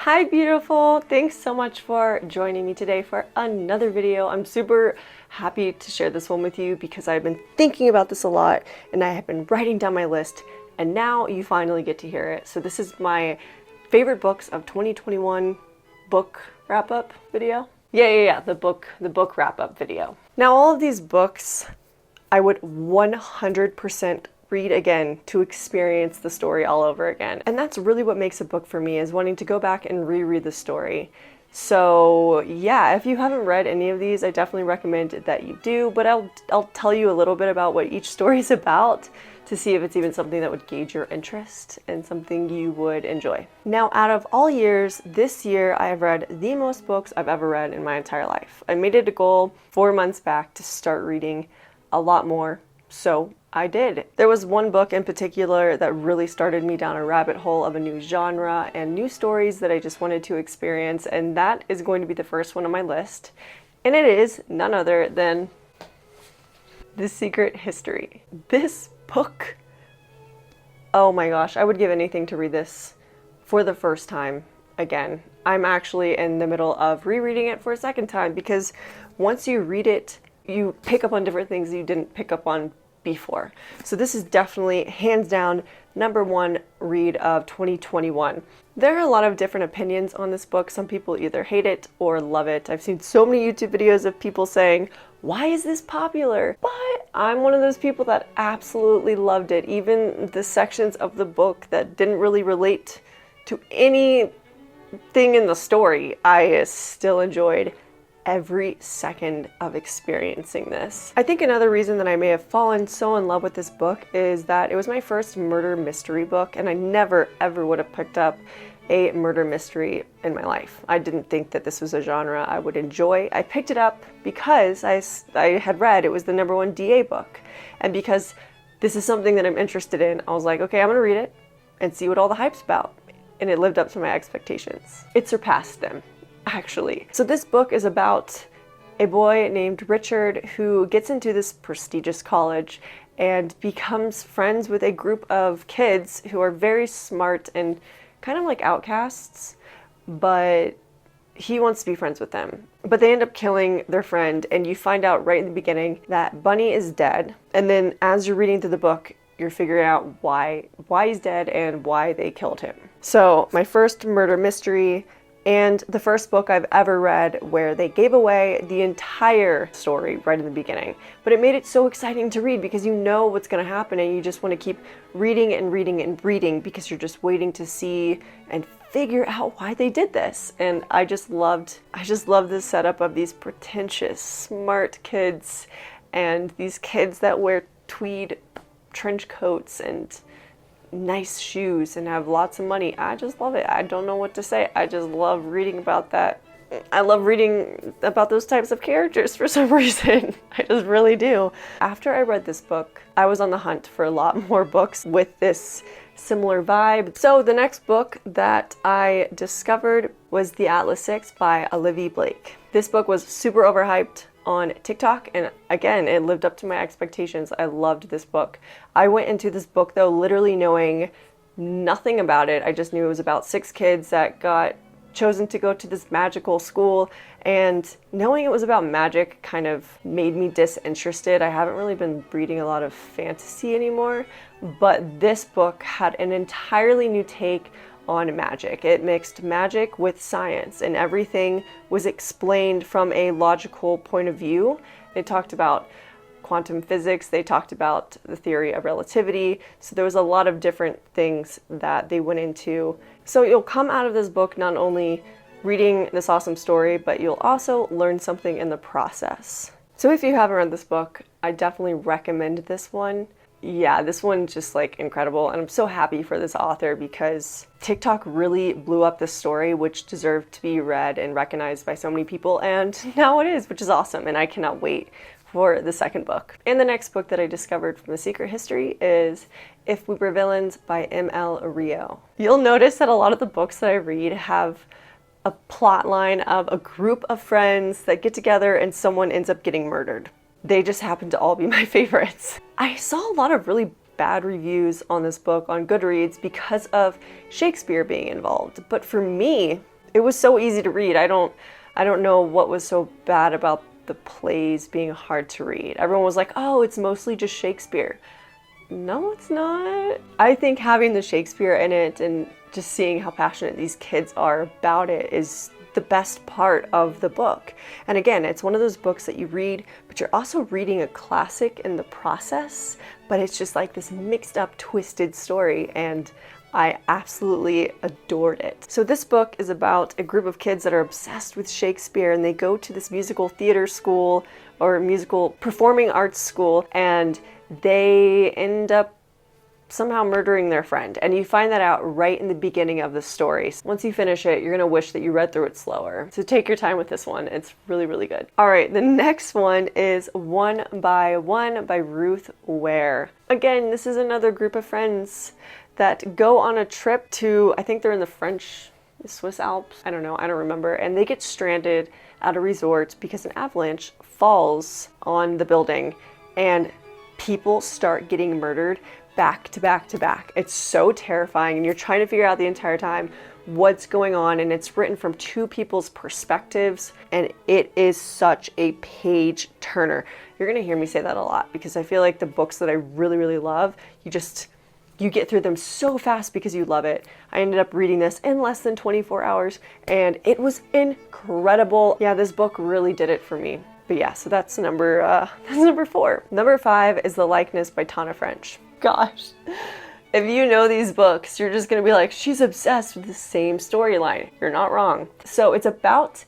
Hi beautiful! Thanks so much for joining me today for another video. I'm super happy to share this one with you because I've been thinking about this a lot and I have been writing down my list and now you finally get to hear it. So this is my favorite books of 2021 book wrap-up video. Yeah, the book wrap-up video. Now all of these books I would 100% read again to experience the story all over again. And that's really what makes a book for me, is wanting to go back and reread the story. So yeah, if you haven't read any of these, I definitely recommend that you do, but I'll tell you a little bit about what each story is about to see if it's even something that would gauge your interest and something you would enjoy. Now, out of all years, this year I have read the most books I've ever read in my entire life. I made it a goal 4 months back to start reading a lot more, so I did. There was one book in particular that really started me down a rabbit hole of a new genre and new stories that I just wanted to experience, and that is going to be the first one on my list. And it is none other than The Secret History. This book, oh my gosh, I would give anything to read this for the first time again. I'm actually in the middle of rereading it for a second time because once you read it, you pick up on different things you didn't pick up on before. So this is definitely hands down #1 read of 2021. There are a lot of different opinions on this book. Some people either hate it or love it. I've seen so many YouTube videos of people saying, why is this popular? But I'm one of those people that absolutely loved it. Even the sections of the book that didn't really relate to anything in the story, I still enjoyed every second of experiencing this. I think another reason that I may have fallen so in love with this book is that it was my first murder mystery book, and I never ever would have picked up a murder mystery in my life. I didn't think that this was a genre I would enjoy. I picked it up because I had read it was the #1 DA book, and because this is something that I'm interested in, I was like, okay, I'm gonna read it and see what all the hype's about, and it lived up to my expectations. It surpassed them, actually. So this book is about a boy named Richard who gets into this prestigious college and becomes friends with a group of kids who are very smart and kind of like outcasts, but he wants to be friends with them. But they end up killing their friend, and you find out right in the beginning that Bunny is dead. And then as you're reading through the book, you're figuring out why he's dead and why they killed him. So my first murder mystery, and the first book I've ever read where they gave away the entire story right in the beginning. But it made it so exciting to read because you know what's going to happen and you just want to keep reading and reading and reading because you're just waiting to see and figure out why they did this. And I just loved this setup of these pretentious, smart kids and these kids that wear tweed trench coats and nice shoes and have lots of money. I just love it. I don't know what to say. I just love reading about that. I love reading about those types of characters for some reason. I just really do. After I read this book, I was on the hunt for a lot more books with this similar vibe. So the next book that I discovered was The Atlas Six by Olivia Blake. This book was super overhyped on TikTok, and again, it lived up to my expectations. I loved this book. I went into this book though literally knowing nothing about it. I just knew it was about 6 kids that got chosen to go to this magical school, and knowing it was about magic kind of made me disinterested. I haven't really been reading a lot of fantasy anymore, but this book had an entirely new take on magic. It mixed magic with science, and everything was explained from a logical point of view. It talked about quantum physics, they talked about the theory of relativity, so there was a lot of different things that they went into. So you'll come out of this book not only reading this awesome story, but you'll also learn something in the process. So if you haven't read this book, I definitely recommend this one. Yeah, this one's just like incredible, and I'm so happy for this author because TikTok really blew up this story, which deserved to be read and recognized by so many people, and now it is, which is awesome, and I cannot wait for the second book. And the next book that I discovered from The Secret History is If We Were Villains by M.L. Rio. You'll notice that a lot of the books that I read have a plot line of a group of friends that get together and someone ends up getting murdered. They just happen to all be my favorites. I saw a lot of really bad reviews on this book on Goodreads because of Shakespeare being involved. But for me, it was so easy to read. I don't know what was so bad about the plays being hard to read. Everyone was like, oh, it's mostly just Shakespeare. No, it's not. I think having the Shakespeare in it and just seeing how passionate these kids are about it is the best part of the book. And again, it's one of those books that you read, but you're also reading a classic in the process, but it's just like this mixed up, twisted story, and I absolutely adored it. So this book is about a group of kids that are obsessed with Shakespeare, and they go to this musical theater school or musical performing arts school, and they end up somehow murdering their friend. And you find that out right in the beginning of the story. Once you finish it, you're gonna wish that you read through it slower. So take your time with this one. It's really, really good. All right, the next one is One by One by Ruth Ware. Again, this is another group of friends that go on a trip to, I think they're in the Swiss Alps. I don't know, I don't remember. And they get stranded at a resort because an avalanche falls on the building and people start getting murdered back to back to back. It's so terrifying, and you're trying to figure out the entire time what's going on, and it's written from two people's perspectives, and it is such a page turner. You're gonna hear me say that a lot because I feel like the books that I really, really love, you get through them so fast because you love it. I ended up reading this in less than 24 hours, and it was incredible. Yeah, this book really did it for me. But yeah, so that's number 4. Number 5 is The Likeness by Tana French. Gosh, if you know these books, you're just gonna be like, she's obsessed with the same storyline. You're not wrong. So it's about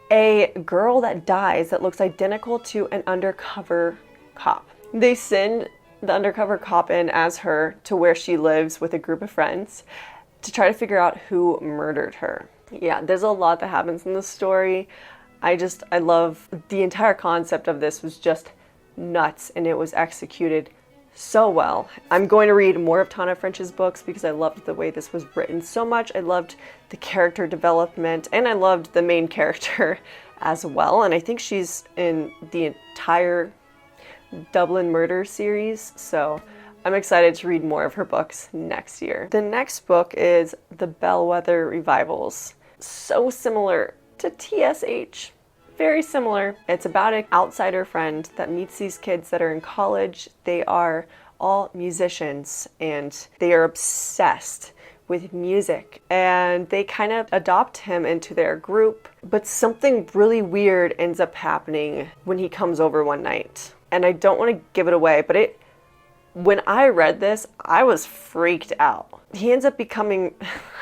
a girl that dies that looks identical to an undercover cop. They send the undercover cop in as her to where she lives with a group of friends to try to figure out who murdered her. Yeah, there's a lot that happens in the story. I love the entire concept of this was just nuts, and it was executed so well. I'm going to read more of Tana French's books because I loved the way this was written so much. I loved the character development, and I loved the main character as well. And I think she's in the entire Dublin Murder series, so I'm excited to read more of her books next year. The next book is The Bellwether Revivals. So similar to TSH. Very similar. It's about an outsider friend that meets these kids that are in college. They are all musicians and they are obsessed with music, and they kind of adopt him into their group. But something really weird ends up happening when he comes over one night. And I don't want to give it away, but when I read this, I was freaked out. He ends up becoming,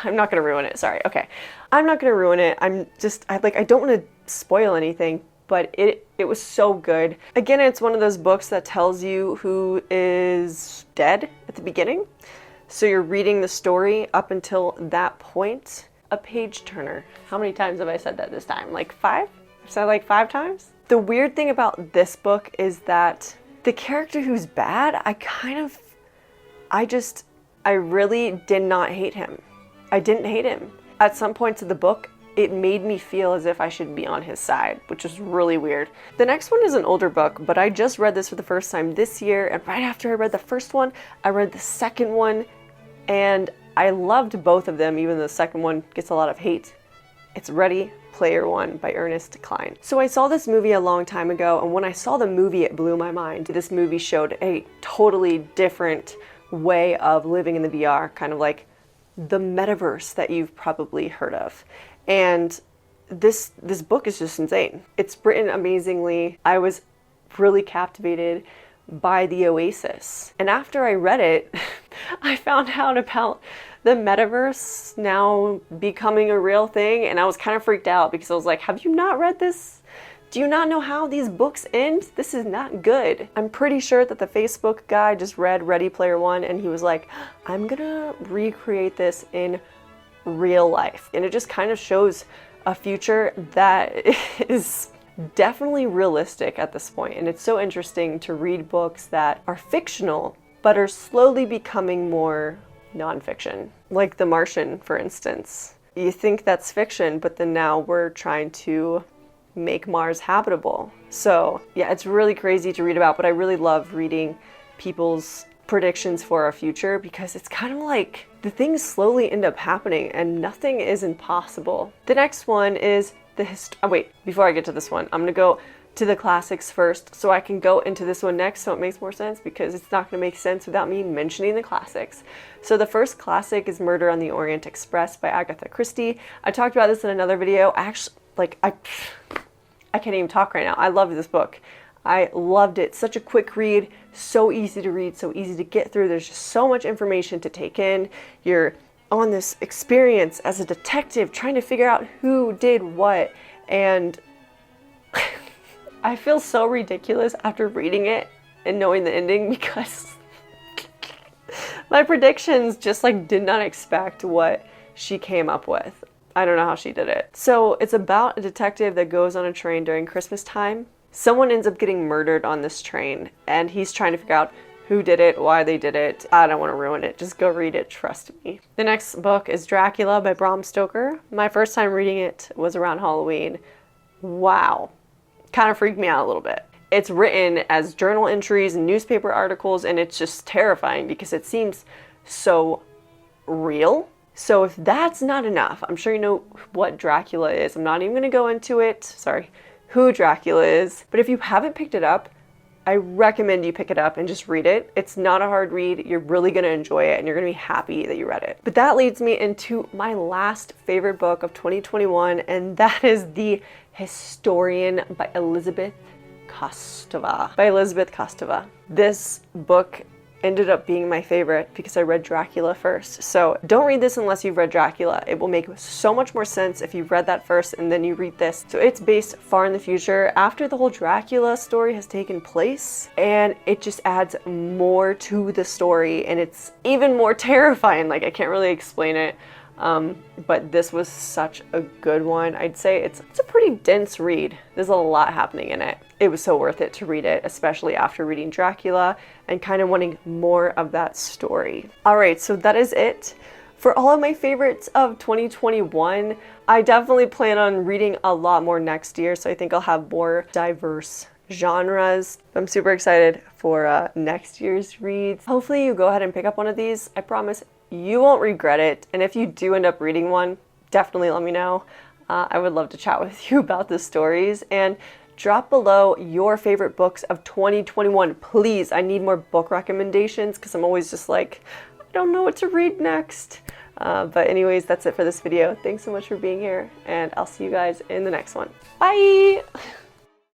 I'm not going to ruin it. Sorry. Okay. I'm not going to ruin it. I don't want to spoil anything, but it was so good. Again, it's one of those books that tells you who is dead at the beginning. So you're reading the story up until that point. A page turner. How many times have I said that this time? Like 5? I've said like 5 times? The weird thing about this book is that the character who's bad, I really did not hate him. I didn't hate him. At some points of the book, it made me feel as if I should be on his side, which is really weird. The next one is an older book, but I just read this for the first time this year, and right after I read the first one, I read the second one, and I loved both of them, even though the second one gets a lot of hate. It's Ready Player One by Ernest Cline. So I saw this movie a long time ago, and when I saw the movie, it blew my mind. This movie showed a totally different way of living in the VR, kind of like the metaverse that you've probably heard of. And this book is just insane. It's written amazingly. I was really captivated by the Oasis. And after I read it, I found out about the metaverse now becoming a real thing, and I was kind of freaked out because I was like, have you not read this? Do you not know how these books end? This is not good. I'm pretty sure that the Facebook guy just read Ready Player One and he was like, I'm gonna recreate this in real life. And it just kind of shows a future that is definitely realistic at this point. And it's so interesting to read books that are fictional but are slowly becoming more nonfiction. Like The Martian, for instance. You think that's fiction, but then now we're trying to make Mars habitable. So yeah, it's really crazy to read about, but I really love reading people's predictions for our future because it's kind of like the things slowly end up happening and nothing is impossible. The next one is wait, before I get to this one, I'm gonna go to the classics first so I can go into this one next so it makes more sense, because it's not going to make sense without me mentioning the classics. So the first classic is Murder on the Orient Express by Agatha Christie. I talked about this in another video. I can't even talk right now. I love this book. I loved it. Such a quick read, so easy to read, so easy to get through. There's just so much information to take in. You're on this experience as a detective trying to figure out who did what, and I feel so ridiculous after reading it and knowing the ending, because my predictions just did not expect what she came up with. I don't know how she did it. So it's about a detective that goes on a train during Christmas time. Someone ends up getting murdered on this train and he's trying to figure out who did it, why they did it. I don't want to ruin it. Just go read it, trust me. The next book is Dracula by Bram Stoker. My first time reading it was around Halloween. Wow. Kind of freaked me out a little bit. It's written as journal entries and newspaper articles, and it's just terrifying because it seems so real. So if that's not enough, I'm sure you know what Dracula is. I'm not even going to go into it. Sorry, who Dracula is. But if you haven't picked it up, I recommend you pick it up and just read it. It's not a hard read. You're really going to enjoy it and you're going to be happy that you read it. But that leads me into my last favorite book of 2021, and that is The Historian by Elizabeth Kostova. This book ended up being my favorite because I read Dracula first. So don't read this unless you've read Dracula. It will make so much more sense if you've read that first and then you read this. So it's based far in the future after the whole Dracula story has taken place, and it just adds more to the story and it's even more terrifying. I can't really explain it. But this was such a good one. I'd say it's a pretty dense read. There's a lot happening in it. It was so worth it to read it, especially after reading Dracula and kind of wanting more of that story. All right, so that is it for all of my favorites of 2021. I definitely plan on reading a lot more next year, so I think I'll have more diverse genres. I'm super excited for next year's reads. Hopefully you go ahead and pick up one of these. I promise you won't regret it. And if you do end up reading one, definitely let me know. I would love to chat with you about the stories, and drop below your favorite books of 2021. Please, I need more book recommendations because I'm always just I don't know what to read next. But anyways, that's it for this video. Thanks so much for being here, and I'll see you guys in the next one. Bye!